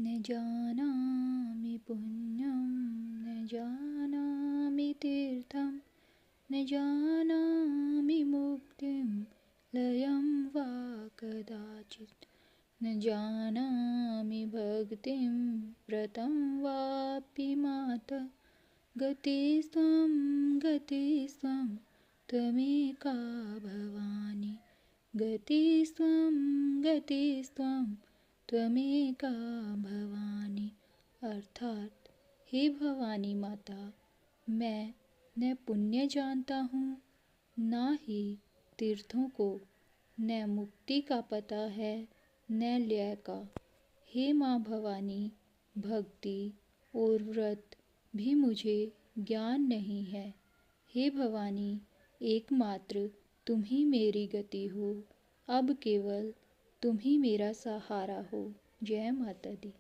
न जानामि पुण्यं न जानामि तीर्थं न जानामि मुक्तिं लयं वा कदाचित् न जानामि भक्तिं व्रतं वापि मातः गतिस्त्वं त्वमेका भवानी गतिस्त्वं त्वमेका भवानी। अर्थात हे भवानी माता, मैं न पुण्य जानता हूँ ना ही तीर्थों को, न मुक्ति का पता है न लय का। हे माँ भवानी, भक्ति और व्रत भी मुझे ज्ञान नहीं है। हे भवानी, एकमात्र तुम ही मेरी गति हो, अब केवल तुम ही मेरा सहारा हो। जय माता दी।